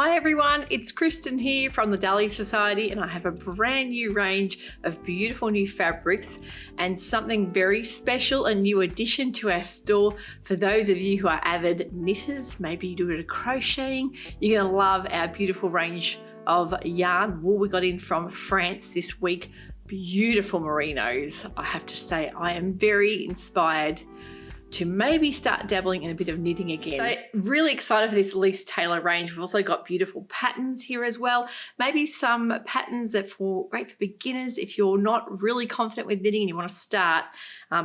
Hi everyone, it's Kristen here from the Dahlia Sewciety, and I have a brand new range of beautiful new fabrics and something very special, a new addition to our store for those of you who are avid knitters. Maybe you do a bit of crocheting. You're going to love our beautiful range of yarn wool we got in from France this week. Beautiful merinos. I have to say I am very inspired to maybe start dabbling in a bit of knitting again. So really excited for this Elise Taylor range. We've also got beautiful patterns here as well. Maybe some patterns that are great for beginners if you're not really confident with knitting and you want to start.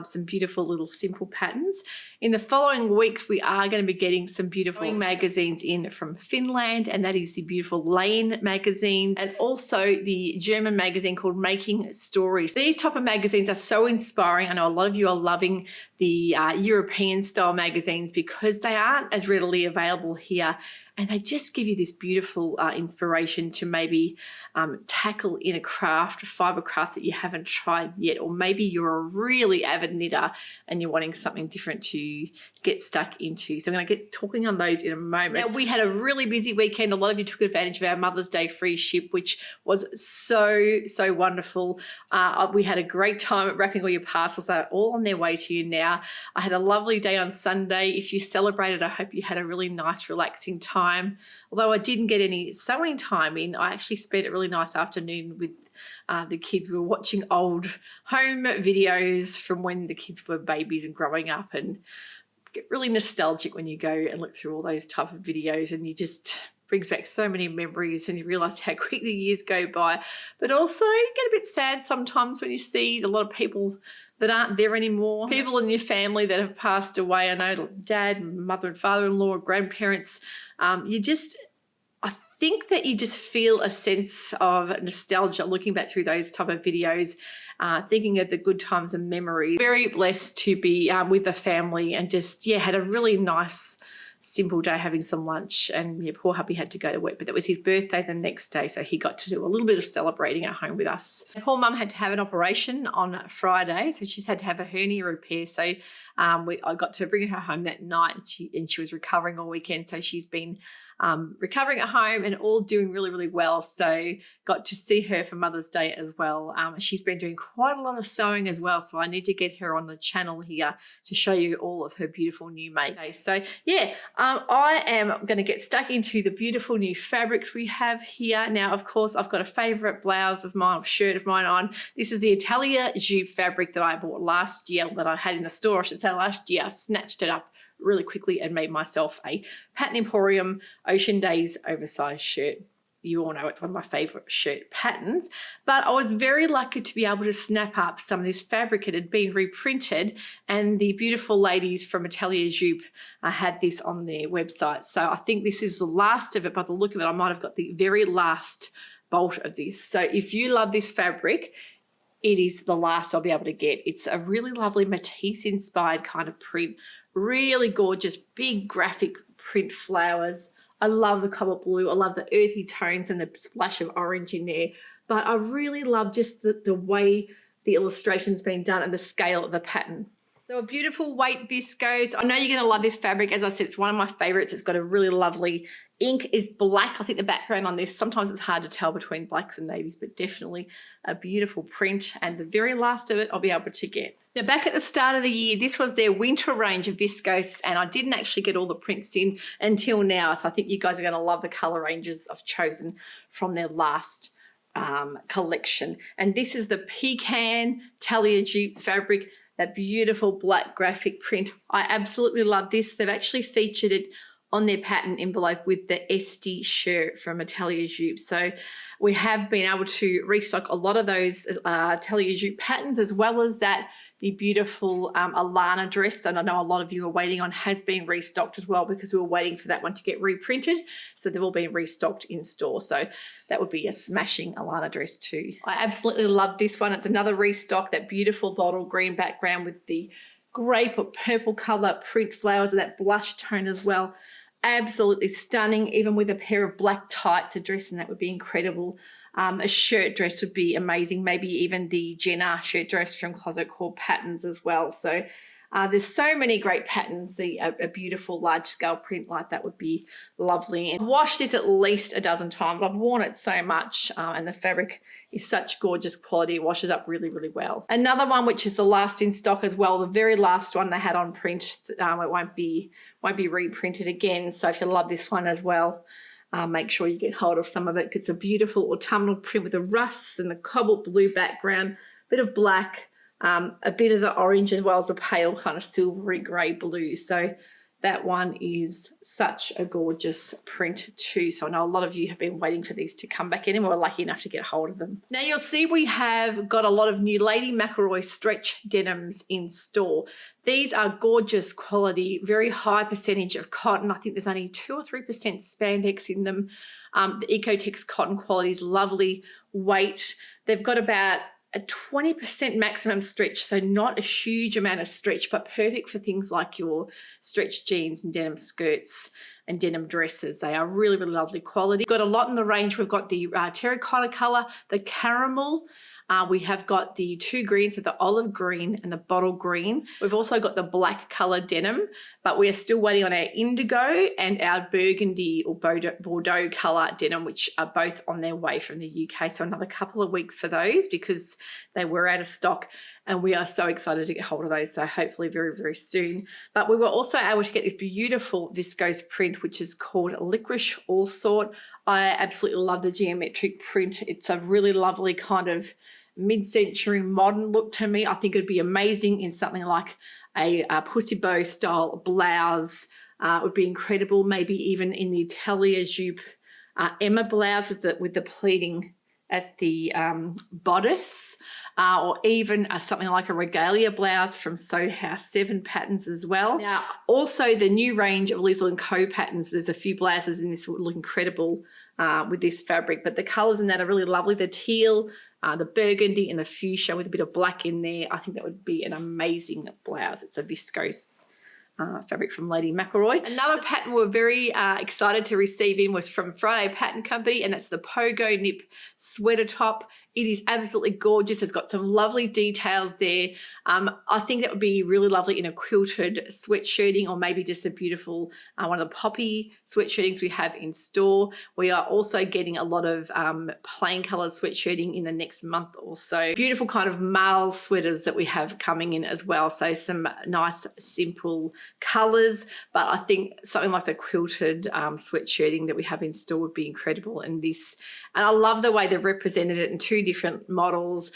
Some beautiful little simple patterns. In the following weeks, we are going to be getting some beautiful magazines in from Finland, and that is the beautiful Lane magazines and also the German magazine called Making Stories. These type of magazines are so inspiring. I know a lot of you are loving the European style magazines because they aren't as readily available here, and they just give you this beautiful inspiration to maybe tackle in a craft, a fibre craft that you haven't tried yet, or maybe you're a really avid knitter and you're wanting something different to get stuck into. So I'm going to get talking on those in a moment. Now, we had a really busy weekend. A lot of you took advantage of our Mother's Day free ship, which was so wonderful. We had a great time wrapping all your parcels. They're all on their way to you now. I had a lovely day on Sunday. If you celebrated, I hope you had a really nice, relaxing time. Although I didn't get any sewing time in, I actually spent a really nice afternoon with the kids. We were watching old home videos from when the kids were babies and growing up, and get really nostalgic when you go and look through all those type of videos, and you just brings back so many memories and you realize how quick the years go by. But also you get a bit sad sometimes when you see a lot of people that aren't there anymore, people in your family that have passed away. I know dad, mother and father-in-law, grandparents. I think that you just feel a sense of nostalgia looking back through those type of videos, thinking of the good times and memories. Very blessed to be with the family and just, had a really nice simple day having some lunch. And poor hubby had to go to work, but that was his birthday the next day, so he got to do a little bit of celebrating at home with us. And poor mum had to have an operation on Friday, so she's had to have a hernia repair. So I got to bring her home that night, and she was recovering all weekend. So she's been recovering at home and all doing really well. So got to see her for Mother's Day as well. She's been doing quite a lot of sewing as well, so I need to get her on the channel here to show you all of her beautiful new makes. So I am going to get stuck into the beautiful new fabrics we have here. Now, of course, I've got a favorite blouse of mine, shirt of mine on. This is the Italia Jupe fabric that I bought last year, that I had in the store, I should say last year. I snatched it up really quickly and made myself a Pattern Emporium Ocean Daze oversized shirt. You all know it's one of my favorite shirt patterns, but I was very lucky to be able to snap up some of this fabric. It had been reprinted, and the beautiful ladies from Italia Jupe had this on their website. So I think this is the last of it. By the look of it, I might have got the very last bolt of this. So if you love this fabric, it is the last I'll be able to get. It's a really lovely Matisse inspired kind of print, really gorgeous, big graphic print flowers. I love the cobalt blue. I love the earthy tones and the splash of orange in there. But I really love just the way the illustration's been done and the scale of the pattern. So a beautiful weight viscose. I know you're going to love this fabric. As I said, it's one of my favorites. It's got a really lovely ink. Is black. I think the background on this, sometimes it's hard to tell between blacks and navies, but definitely a beautiful print. And the very last of it I'll be able to get. Now, back at the start of the year, this was their winter range of viscose, and I didn't actually get all the prints in until now. So I think you guys are going to love the color ranges I've chosen from their last collection. And this is the Pecan Italia Jupe fabric, that beautiful black graphic print. I absolutely love this. They've actually featured it on their pattern envelope with the Esti shirt from Italia Jupe. So we have been able to restock a lot of those Italia Jupe patterns, as well as that the beautiful Alana dress, and I know a lot of you are waiting on, has been restocked as well, because we were waiting for that one to get reprinted. So they've all been restocked in store. So that would be a smashing Alana dress too. I absolutely love this one. It's another restock, that beautiful bottle green background with the grape or purple color print flowers and that blush tone as well. Absolutely stunning, even with a pair of black tights, a dress, and that would be incredible. A shirt dress would be amazing, maybe even the Jenna shirt dress from Closet Core Patterns as well. So There's so many great patterns. A beautiful large scale print like that would be lovely. And I've washed this at least a dozen times. I've worn it so much, and the fabric is such gorgeous quality. It washes up really, really well. Another one, which is the last in stock as well, the very last one they had on print. It won't be reprinted again. So if you love this one as well, make sure you get hold of some of it. It's a beautiful autumnal print with the rusts and the cobalt blue background, a bit of black, a bit of the orange, as well as a pale kind of silvery grey blue. So that one is such a gorgeous print too. So I know a lot of you have been waiting for these to come back in, and we're lucky enough to get hold of them. Now you'll see we have got a lot of new Lady McElroy stretch denims in store. These are gorgeous quality, very high percentage of cotton. I think there's only 2 or 3% spandex in them. The Ecotex cotton quality is lovely weight. They've got about a 20% maximum stretch, so not a huge amount of stretch, but perfect for things like your stretch jeans and denim skirts and denim dresses. They are really, really lovely quality. Got a lot in the range. We've got the terracotta color, the caramel. We have got the 2 greens, so the olive green and the bottle green. We've also got the black color denim, but we are still waiting on our indigo and our burgundy or Bordeaux color denim, which are both on their way from the UK. So another couple of weeks for those because they were out of stock, and we are so excited to get hold of those. So hopefully very, very soon. But we were also able to get this beautiful viscose print, which is called Licorice All Sort. I absolutely love the geometric print. It's a really lovely kind of mid-century modern look to me. I think it'd be amazing in something like a pussy bow style blouse. It would be incredible, maybe even in the Dahlia Sewciety Emma blouse with the pleating at the bodice, or even something like a regalia blouse from Sew House 7 patterns as well. Now, also the new range of Liz & Co patterns, there's a few blouses in this that would look incredible with this fabric, but the colours in that are really lovely. The teal, the burgundy and the fuchsia with a bit of black in there. I think that would be an amazing blouse. It's a viscose fabric from Lady McElroy. Another pattern we're very excited to receive in was from Friday Pattern Company, and that's the Pogo Nip sweater top. It is absolutely gorgeous. It's got some lovely details there. I think that would be really lovely in a quilted sweatshirting, or maybe just a beautiful one of the poppy sweatshirtings we have in store. We are also getting a lot of plain colour sweatshirting in the next month or so. Beautiful kind of male sweaters that we have coming in as well. So some nice simple colours, but I think something like the quilted sweatshirting that we have in store would be incredible in this. And I love the way they've represented it in 2 different models,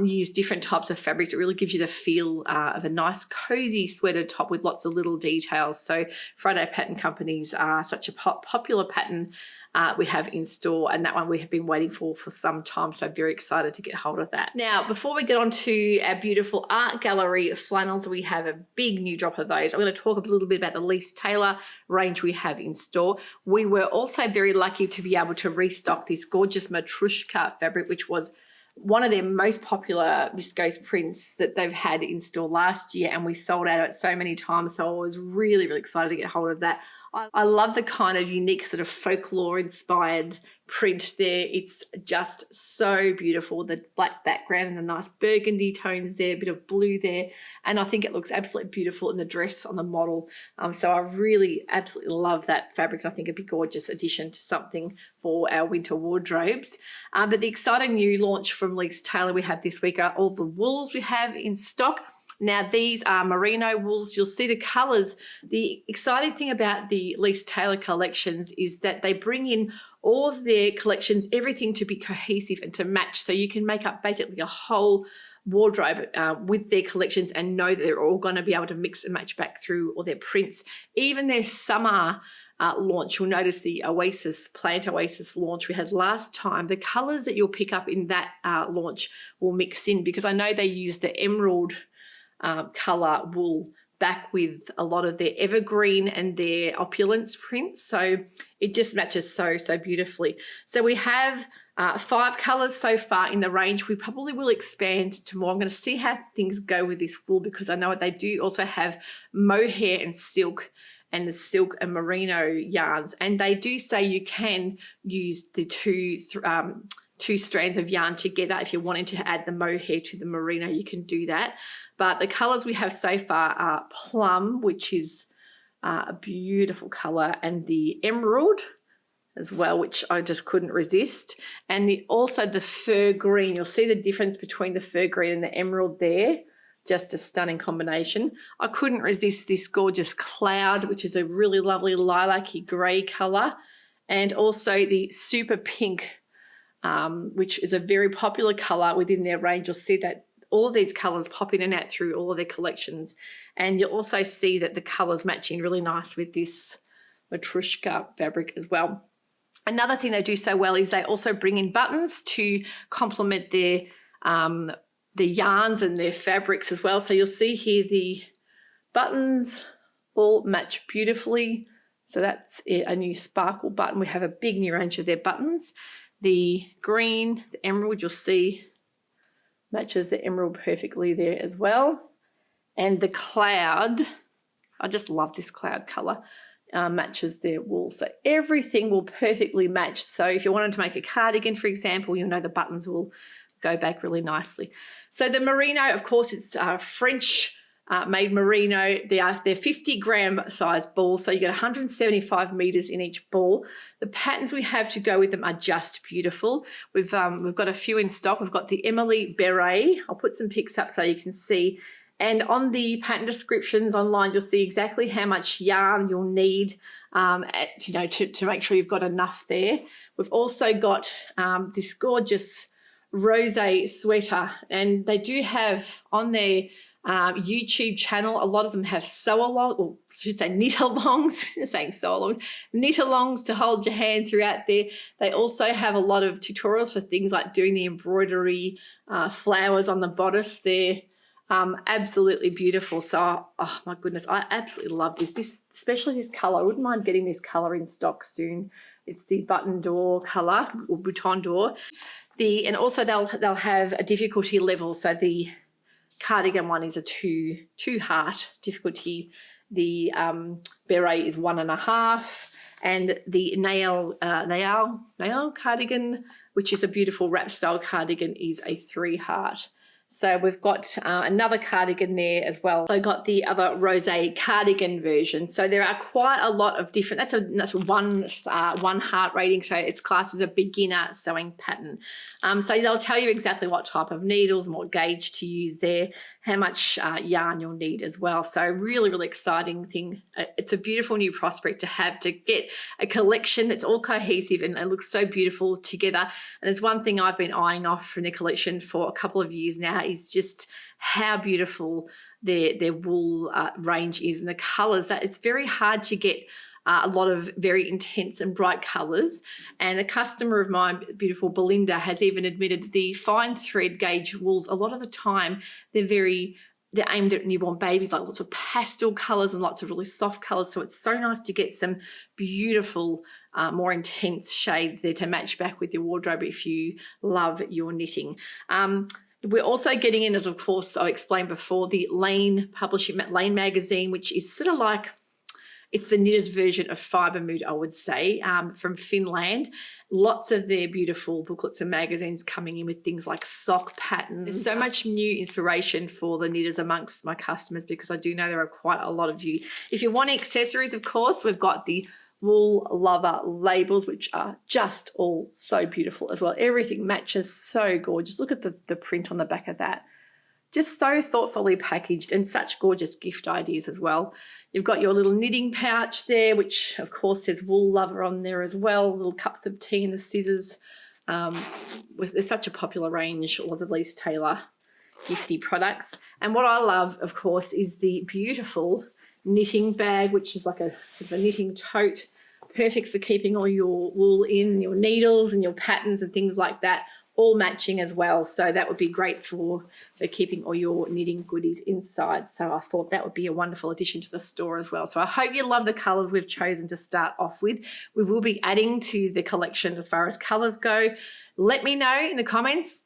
use different types of fabrics. It really gives you the feel of a nice cozy sweater top with lots of little details. So Friday Pattern Companies are such a popular pattern we have in store, and that one we have been waiting for some time, so very excited to get hold of that. Now, before we get on to our beautiful art gallery flannels, we have a big new drop of those. I'm going to talk a little bit about the Lise Taylor range we have in store. We were also very lucky to be able to restock this gorgeous Matrushka fabric, which was one of their most popular viscose prints that they've had in store last year, and we sold out of it so many times, so I was really, really excited to get hold of that. I love the kind of unique sort of folklore inspired print there. It's just so beautiful. The black background and the nice burgundy tones there, a bit of blue there, and I think it looks absolutely beautiful in the dress on the model. So I really absolutely love that fabric, and I think it'd be a gorgeous addition to something for our winter wardrobes. But the exciting new launch from Lise Taylor we have this week are all the wools we have in stock. Now, these are merino wools. You'll see the colours. The exciting thing about the Lise Taylor collections is that they bring in all of their collections, everything to be cohesive and to match. So you can make up basically a whole wardrobe with their collections and know that they're all going to be able to mix and match back through all their prints. Even their summer launch, you'll notice the Plant Oasis launch we had last time. The colours that you'll pick up in that launch will mix in, because I know they use the emerald colour wool back with a lot of their evergreen and their opulence prints, so it just matches so beautifully. So we have 5 colours so far in the range. We probably will expand to more. I'm going to see how things go with this wool, because I know they do also have mohair and silk, and the silk and merino yarns, and they do say you can use the two two strands of yarn together. If you're wanting to add the mohair to the merino, you can do that. But the colors we have so far are plum, which is a beautiful color, and the emerald as well, which I just couldn't resist. And also the fir green. You'll see the difference between the fir green and the emerald there. Just a stunning combination. I couldn't resist this gorgeous cloud, which is a really lovely lilac-y grey colour. And also the super pink, which is a very popular colour within their range. You'll see that all of these colours pop in and out through all of their collections. And you'll also see that the colours matching really nice with this Matrushka fabric as well. Another thing they do so well is they also bring in buttons to complement their yarns and their fabrics as well. So you'll see here the buttons all match beautifully. So that's a new sparkle button. We have a big new range of their buttons. The green, the emerald, you'll see matches the emerald perfectly there as well. And the cloud, I just love this cloud colour, matches their wool. So everything will perfectly match. So if you wanted to make a cardigan, for example, you'll know the buttons will go back really nicely. So the merino, of course, it's French made merino. They're 50-gram size balls, so you get 175 meters in each ball. The patterns we have to go with them are just beautiful. We've got a few in stock. We've got the Emily Beret. I'll put some pics up so you can see. And on the pattern descriptions online, you'll see exactly how much yarn you'll need, to make sure you've got enough there. We've also got this gorgeous rosé sweater, and they do have on their YouTube channel, a lot of them have sew-along, or I should say knit-alongs, saying sew-alongs, knit-alongs to hold your hand throughout there. They also have a lot of tutorials for things like doing the embroidery, flowers on the bodice there. Absolutely beautiful. So, oh my goodness, I absolutely love this, especially this colour. I wouldn't mind getting this colour in stock soon. It's the button door colour, or bouton door. And also they'll have a difficulty level. So the cardigan one is a two heart difficulty. The beret is 1.5, and the nail cardigan, which is a beautiful wrap style cardigan, is a 3 heart. So we've got another cardigan there as well. So I got the other rosé cardigan version. So there are quite a lot of different, that's one heart rating. So it's classed as a beginner sewing pattern. So they'll tell you exactly what type of needles and what gauge to use there, how much yarn you'll need as well. So really, really exciting thing. It's a beautiful new prospect to get a collection that's all cohesive and looks so beautiful together. And it's one thing I've been eyeing off from the collection for a couple of years now, is just how beautiful their wool range is, and the colours. That it's very hard to get a lot of very intense and bright colours. And a customer of mine, beautiful Belinda, has even admitted the fine thread gauge wools, a lot of the time they're aimed at newborn babies, like lots of pastel colours and lots of really soft colours. So it's so nice to get some beautiful, more intense shades there to match back with your wardrobe if you love your knitting. We're also getting in, as of course I explained before, the Lane Publishing, Lane magazine, which is sort of like, it's the knitter's version of Fibre Mood, I would say, from Finland. Lots of their beautiful booklets and magazines coming in with things like sock patterns. There's so much new inspiration for the knitters amongst my customers, because I do know there are quite a lot of you. If you want accessories, of course, we've got the Wool Lover labels, which are just all so beautiful as well. Everything matches so gorgeous. Look at the print on the back of that. Just so thoughtfully packaged, and such gorgeous gift ideas as well. You've got your little knitting pouch there, which of course says Wool Lover on there as well. Little cups of tea and the scissors. There's such a popular range, all of the Lise Taylor gifty products. And what I love, of course, is the beautiful knitting bag, which is like a sort of a knitting tote, perfect for keeping all your wool in, your needles and your patterns and things like that, all matching as well. So that would be great for keeping all your knitting goodies inside. So I thought that would be a wonderful addition to the store as well. So I hope you love the colours we've chosen to start off with. We will be adding to the collection as far as colours go. let me know in the comments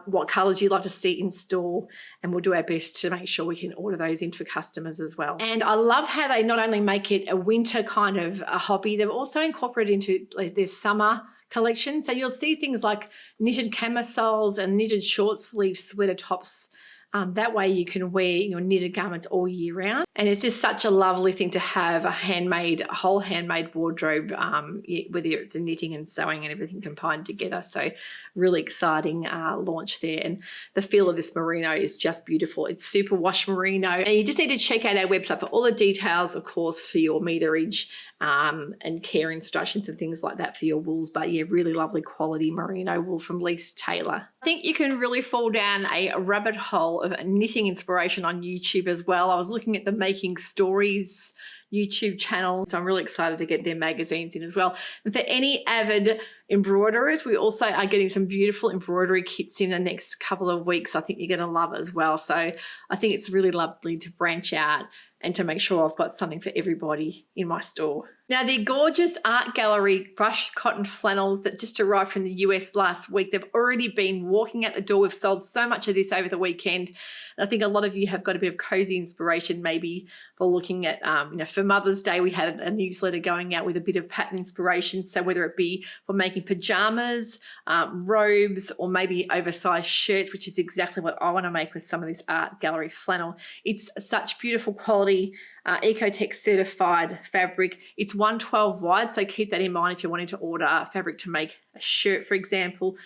what colours you'd love to see in store, and we'll do our best to make sure we can order those in for customers as well. And I love how they not only make it a winter kind of a hobby, they've also incorporated into their summer collection. So you'll see things like knitted camisoles and knitted short sleeve sweater tops. That way you can wear your knitted garments all year round. And it's just such a lovely thing to have a whole handmade wardrobe, whether it's a knitting and sewing and everything combined together. So really exciting launch there. And the feel of this merino is just beautiful. It's super wash merino. And you just need to check out our website for all the details, of course, for your meterage and care instructions and things like that for your wools. But yeah, really lovely quality merino wool from Lise Taylor. I think you can really fall down a rabbit hole of knitting inspiration on YouTube as well. I was looking at the Making Stories YouTube channel, so I'm really excited to get their magazines in as well. And for any avid embroiderers, we also are getting some beautiful embroidery kits in the next couple of weeks. I think you're going to love it as well. So I think it's really lovely to branch out and to make sure I've got something for everybody in my store. Now, the gorgeous Art Gallery brushed cotton flannels that just arrived from the US last week, they've already been walking out the door. We've sold so much of this over the weekend. And I think a lot of you have got a bit of cozy inspiration maybe for looking at, for Mother's Day, we had a newsletter going out with a bit of pattern inspiration. So whether it be for making pajamas, robes, or maybe oversized shirts, which is exactly what I want to make with some of this Art Gallery flannel. It's such beautiful quality, Ecotech certified fabric. It's 112 wide, so keep that in mind if you're wanting to order fabric to make a shirt, for example.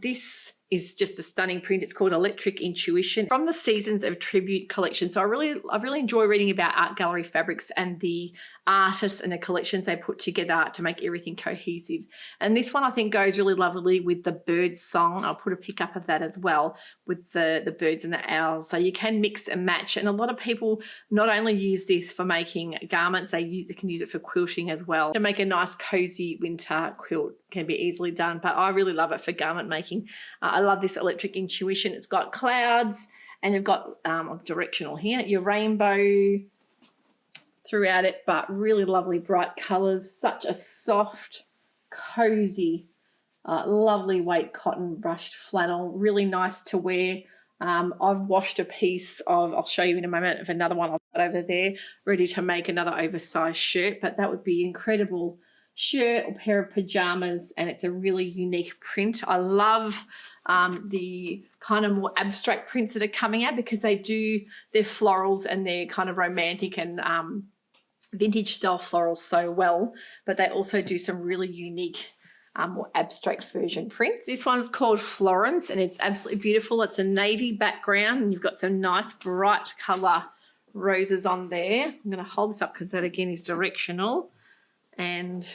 This is just a stunning print. It's called Electric Intuition from the Seasons of Tribute collection. So I really enjoy reading about Art Gallery fabrics and the artists and the collections they put together to make everything cohesive. And this one I think goes really lovely with the bird song. I'll put a pic up of that as well with the birds and the owls. So you can mix and match. And a lot of people not only use this for making garments, they can use it for quilting as well. To make a nice cozy winter quilt can be easily done, but I really love it for garment making. I love this Electric Intuition. It's got clouds and you've got directional here, your rainbow throughout it, but really lovely bright colors. Such a soft, cozy, lovely weight cotton brushed flannel. Really nice to wear. I've washed a piece of, I'll show you in a moment, of another one I've got over there, ready to make another oversized shirt, but that would be incredible shirt or pair of pajamas, and it's a really unique print. I love the kind of more abstract prints that are coming out because they're florals and they're kind of romantic and vintage style florals so well, but they also do some really unique more abstract version prints. This one's called Florence and it's absolutely beautiful. It's a navy background and you've got some nice bright color roses on there. I'm going to hold this up because that again is directional, and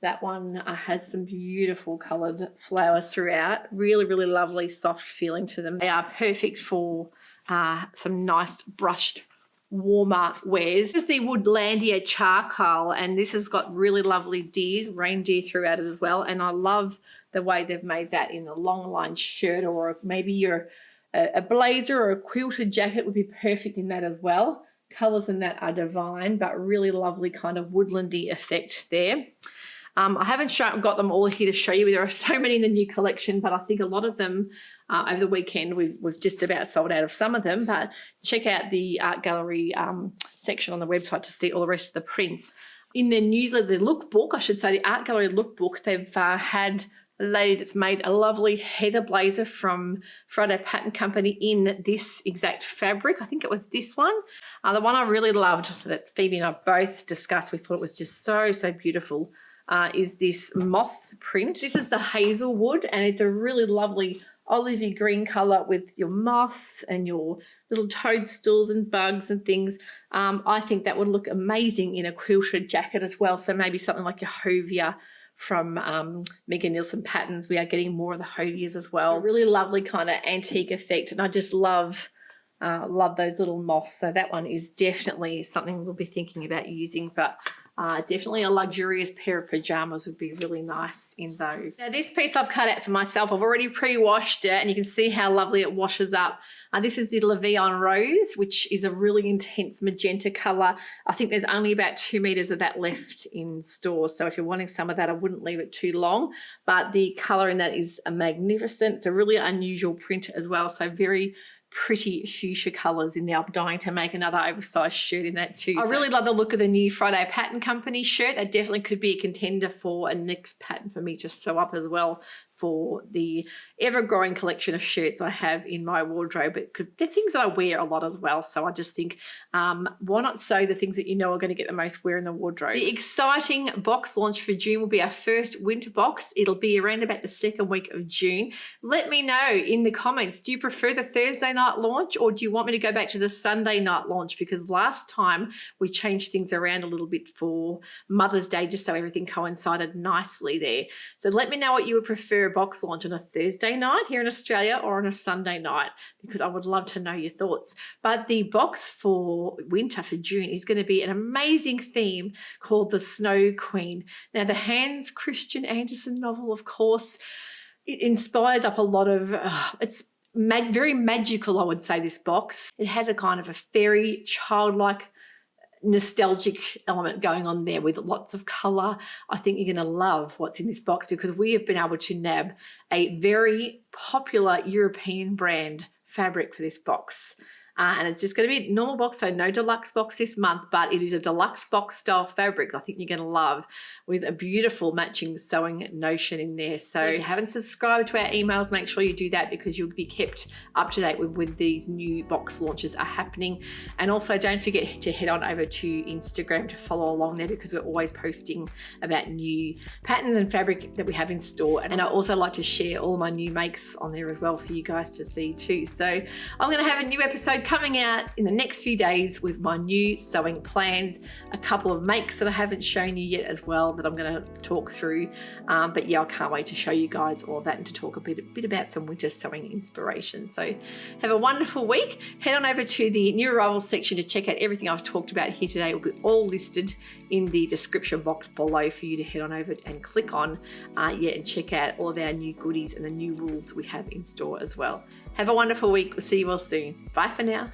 that one has some beautiful coloured flowers throughout. Really, really lovely, soft feeling to them. They are perfect for some nice brushed, warmer wears. This is the Woodlandia Charcoal, and this has got really lovely reindeer throughout it as well. And I love the way they've made that in a long line shirt, or maybe a blazer or a quilted jacket would be perfect in that as well. Colours in that are divine, but really lovely kind of woodlandy effect there. I haven't got them all here to show you. There are so many in the new collection, but I think a lot of them over the weekend we've just about sold out of some of them. But check out the Art Gallery section on the website to see all the rest of the prints. In their newsletter, the lookbook, I should say, the Art Gallery lookbook, they've had a lady that's made a lovely heather blazer from Friday Pattern Company in this exact fabric. I think it was this one. The one I really loved that Phoebe and I both discussed, we thought it was just so, so beautiful, is this moth print. This is the hazelwood, and it's a really lovely olivey green colour with your moths and your little toadstools and bugs and things. I think that would look amazing in a quilted jacket as well. So maybe something like a hovia from Megan Nielsen Patterns. We are getting more of the hovias as well. A really lovely kind of antique effect, and I just love those little moths. So that one is definitely something we'll be thinking about using, but Definitely a luxurious pair of pajamas would be really nice in those. Now this piece I've cut out for myself. I've already pre-washed it and you can see how lovely it washes up. This is the Levion Rose, which is a really intense magenta color. I think there's only about 2 meters of that left in store. So if you're wanting some of that, I wouldn't leave it too long. But the color in that is magnificent. It's a really unusual print as well. So very pretty fuchsia colors in there. I'm dying to make another oversized shirt in that too. I really love the look of the new Friday Pattern Company shirt. That definitely could be a contender for a next pattern for me to sew up as well for the ever-growing collection of shirts I have in my wardrobe. They're things that I wear a lot as well. So I just think, why not sew the things that you know are going to get the most wear in the wardrobe? The exciting box launch for June will be our first winter box. It'll be around about the 2nd week of June. Let me know in the comments, do you prefer the Thursday night launch or do you want me to go back to the Sunday night launch? Because last time we changed things around a little bit for Mother's Day just so everything coincided nicely there. So let me know what you would prefer, box launch on a Thursday night here in Australia or on a Sunday night, because I would love to know your thoughts. But the box for winter for June is going to be an amazing theme called the Snow Queen. Now the Hans Christian Andersen novel, of course, it inspires up a lot of, it's very magical, I would say, this box. It has a kind of a fairy, childlike, nostalgic element going on there with lots of color. I think you're going to love what's in this box because we have been able to nab a very popular European brand fabric for this box. And it's just going to be a normal box, so no deluxe box this month, but it is a deluxe box style fabric I think you're going to love, with a beautiful matching sewing notion in there. So if you haven't subscribed to our emails, make sure you do that because you'll be kept up to date with these new box launches are happening. And also don't forget to head on over to Instagram to follow along there because we're always posting about new patterns and fabric that we have in store. And I also like to share all my new makes on there as well for you guys to see too. So I'm going to have a new episode coming out in the next few days with my new sewing plans, a couple of makes that I haven't shown you yet as well that I'm going to talk through. But yeah, I can't wait to show you guys all of that and to talk a bit about some winter sewing inspiration. So have a wonderful week. Head on over to the new arrivals section to check out everything I've talked about here today. It will be all listed in the description box below for you to head on over and click on and check out all of our new goodies and the new rules we have in store as well. Have a wonderful week. We'll see you all soon. Bye for now.